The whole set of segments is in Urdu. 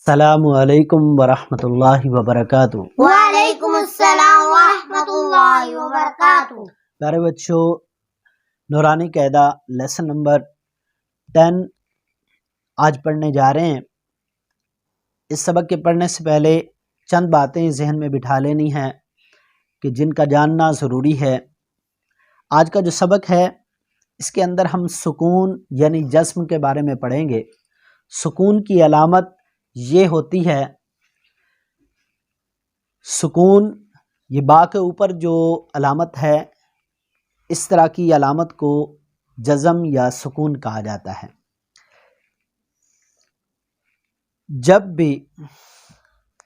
السلام علیکم ورحمۃ اللہ وبرکاتہ۔ وعلیکم السلام ورحمۃ اللہ وبرکاتہ۔ پیارے بچوں، نورانی قاعدہ لیسن نمبر 10 آج پڑھنے جا رہے ہیں۔ اس سبق کے پڑھنے سے پہلے چند باتیں ذہن میں بٹھا لینی ہیں کہ جن کا جاننا ضروری ہے۔ آج کا جو سبق ہے اس کے اندر ہم سکون یعنی جسم کے بارے میں پڑھیں گے۔ سکون کی علامت یہ ہوتی ہے، سکون یہ با کے اوپر جو علامت ہے، اس طرح کی علامت کو جزم یا سکون کہا جاتا ہے۔ جب بھی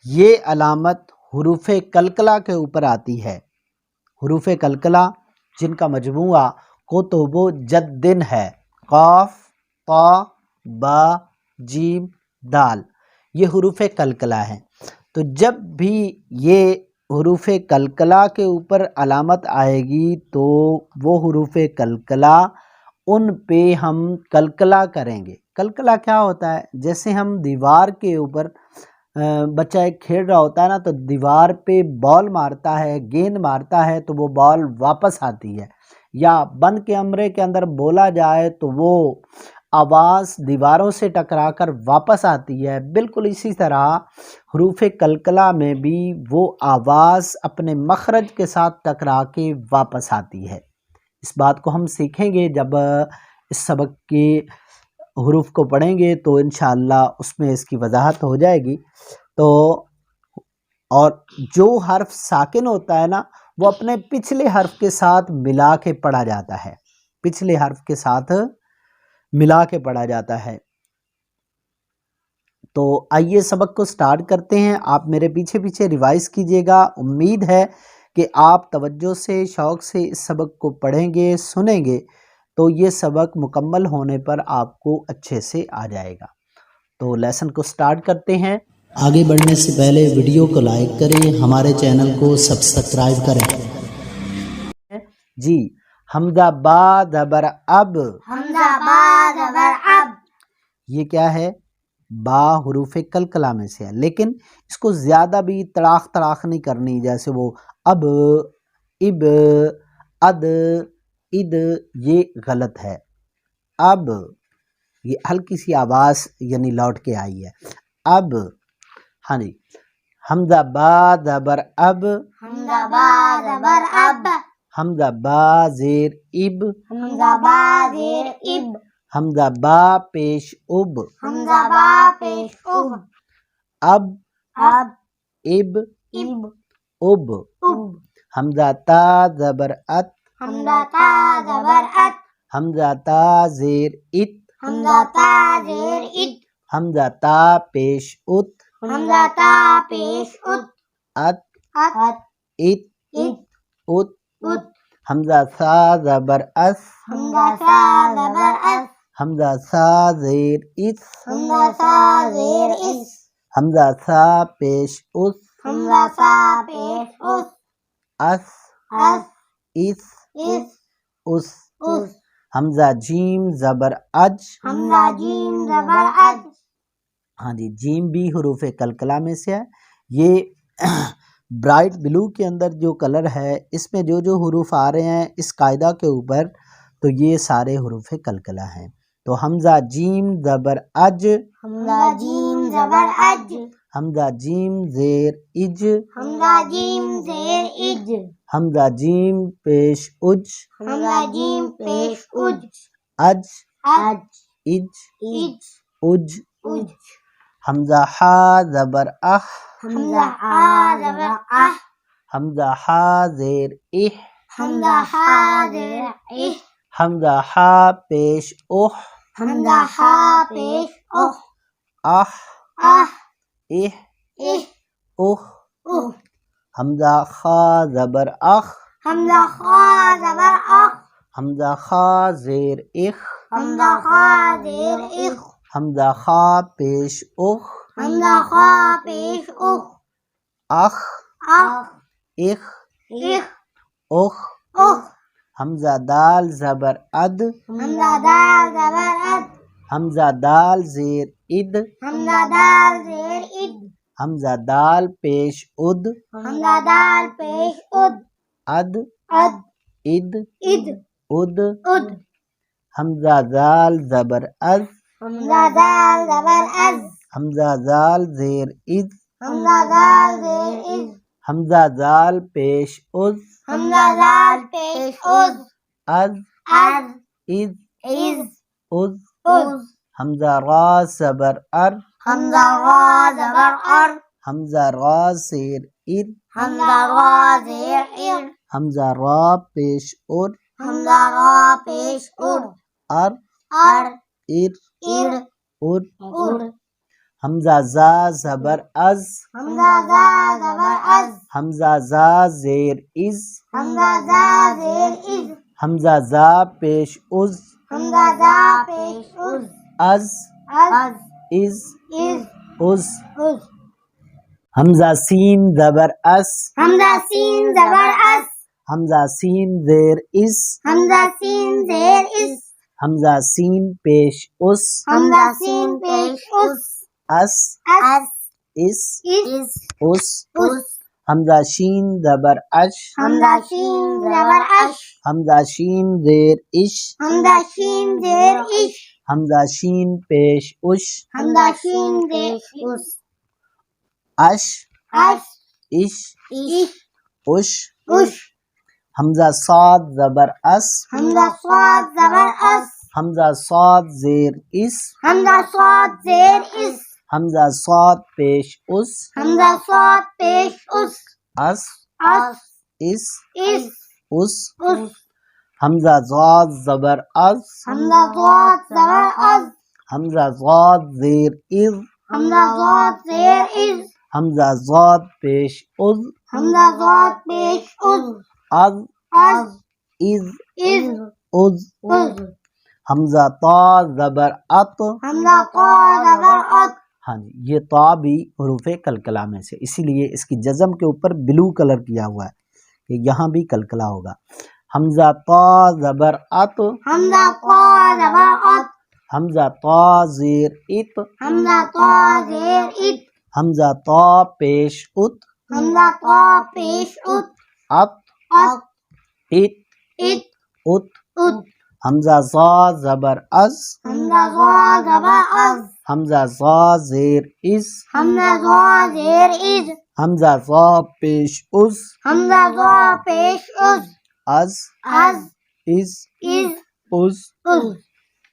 یہ علامت حروف قلقلہ کے اوپر آتی ہے، حروف قلقلہ جن کا مجموعہ قطب و جدن ہے، قاف، طا، با، جیم، دال، یہ حروف قلقلہ ہیں۔ تو جب بھی یہ حروف قلقلہ کے اوپر علامت آئے گی تو وہ حروف قلقلہ ان پہ ہم قلقلہ کریں گے۔ قلقلہ کیا ہوتا ہے؟ جیسے ہم دیوار کے اوپر بچہ ایک کھیل رہا ہوتا ہے نا، تو دیوار پہ بال مارتا ہے، گیند مارتا ہے تو وہ بال واپس آتی ہے، یا بند کمرے کے اندر بولا جائے تو وہ آواز دیواروں سے ٹکرا کر واپس آتی ہے۔ بالکل اسی طرح حروف قلقلہ میں بھی وہ آواز اپنے مخرج کے ساتھ ٹکرا کے واپس آتی ہے۔ اس بات کو ہم سیکھیں گے جب اس سبق کے حروف کو پڑھیں گے تو انشاءاللہ اس میں اس کی وضاحت ہو جائے گی۔ تو اور جو حرف ساکن ہوتا ہے نا، وہ اپنے پچھلے حرف کے ساتھ ملا کے پڑھا جاتا ہے، پچھلے حرف کے ساتھ ملا کے پڑھا جاتا ہے۔ تو آئیے سبق کو سٹارٹ کرتے ہیں۔ آپ میرے پیچھے پیچھے ریوائز کیجئے گا۔ امید ہے کہ آپ توجہ سے، شوق سے اس سبق کو پڑھیں گے، سنیں گے تو یہ سبق مکمل ہونے پر آپ کو اچھے سے آ جائے گا۔ تو لیسن کو سٹارٹ کرتے ہیں۔ آگے بڑھنے سے پہلے ویڈیو کو لائک کریں، ہمارے چینل کو سبسکرائب کریں۔ جی، حمزہ با زبر اب، حمزہ با زبر اب، یہ کیا ہے؟ با حروف قلقلہ میں سے ہے، لیکن اس کو زیادہ بھی تڑاخ تڑاخ نہیں کرنی، جیسے وہ اب، اب، اد، اد، یہ غلط ہے۔ اب یہ ہلکی سی آواز یعنی لوٹ کے آئی ہے، اب۔ ہاں جی، حمزہ با زبر اب، حمزہ با زبر اب، حمزہ با زیر اب، حمزہ با زیر اب، حمزہ با پیش اب، حمزہ با پیش اب، اب، اب، اب، اب، اب۔ اب، حمزہ تا زبر ات، حمزہ تا زبر ات، حمزہ تا زیر ات، حمزہ تا زیر ات، حمزہ تا پیش ات، حمزہ تا پیش ات، ات، ات، ات، ات، ات۔ ات، حمزہ سا زبر اس، حمزہ سا زبر اس، حمزہ سا زیر اس، حمزہ سا زیر اس، حمزہ سا پیش اس، حمزہ سا پیش اس، اس، اس، اس، اس، اس۔ اس۔ حمزہ جیم زبر اج، حمزہ جیم زبر اج، ہاں جی، جیم بھی حروف قلقلہ میں سے ہے۔ یہ برائٹ بلو کے اندر جو کلر ہے، اس میں جو جو حروف آ رہے ہیں اس قاعدہ کے اوپر، تو یہ سارے حروف قلقلہ ہیں۔ تو حمزہ جیم زبر اج، حمزہ جیم زبر اج، حمزہ جیم زیر اج، حمزہ جیم زیر اج، حمزہ جیم پیش اج، حمزہ جیم پیش اج، اج، اج، اج، اج، اج۔ اج۔ حمزہ ہا زبر اخ، حمزہ آ زبر اح، حمزہ ہا زیر اح، حمزہ ہا زیر اح، حمزہ ہا پیش اوہ، حمزہ ہا پیش اح، اح، اح، اح، اح، اوہ۔ اح۔ حمزہ خا زبر اخ، حمزہ خا زبر اخ، حمزہ خا زیر اخ، حمزہ خا زیر اخ، حمزہ خا پیش اخ، حمزہ خا پیش اخ، اخ، اخ، اخ، اخ، اخ۔ اخ۔ حمزہ دال زبر اد، حمزہ دال زبر اد، حمزہ دال زیر اد، حمزہ دال زیر حمزہ دال پیش اد حمزہ دال پیش اد اد اد اد اد اد اد حمزہ زال زبر از حمزہ دال زبر از حمزہ زال زیر از حمزہ دال زیر از حمزہ زال پیش از حمزہ دال پیش از از از از از از از حمزہ را زبر ار حمزہ را زبر ار حمزہ را زیر ار حمزہ را زیر ار حمزہ را پیش ار حمزہ را پیش ار ار ار ار ار ار ار حمزہ زا زبر از حمزہ زا زبر از حمزہ زا زیر از حمزہ زا زیر از حمزہ زا پیش از حمزہ زا پیش از از از از از از از حمزہ سین زبر اس حمزہ سین زبر از حمزہ سین زیر اس حمزہ سین زیر از حمزہ سین پیش اس حمزہ سین پیش از اس از اس از اس از حمزہ شین زبر اش حمزہ شین زبر اش حمزہ شین زیر اش حمزہ شین زیر اش حمزہ شین پیش اش حمزہ شین پیش از اش اش اش اش اش اش حمزہ صاد زبر اس حمزہ صاد زبر اس حمزہ صاد زیر اس حمزہ صاد زیر اس حمزہ صاد پیش اس حمزہ صاد پیش اس اس اس اس اس اس اس حمزہ ضاد زبر از حمزہ صاد زبر از حمزہ ضاد زیر از حمزہ صاد زیر از حمزہ ضاد پیش از حمزہ صاد پیش از از از از از از از حمزہ طا زبر ات حمزہ قا زبر ات ہاں جی یہ طا بھی حروف کلکلا میں سے، اسی لیے اس کی جزم کے اوپر بلو کلر کیا ہوا ہے کہ یہاں بھی کلکلا ہوگا۔ حمزہ طا زبر ات حمزہ قا زبر ات حمزہ طا زیر ات حمزہ طا زیر ات حمزہ طا پیش ات حمزہ طا پیش ات ات ات ات ات ات ات حمزہ زا زبر از حمزہ زا زبر از حمزہ زا زیر از حمزہ زا زیر از حمزہ زا پیش از حمزہ زا پیش از از از از از از از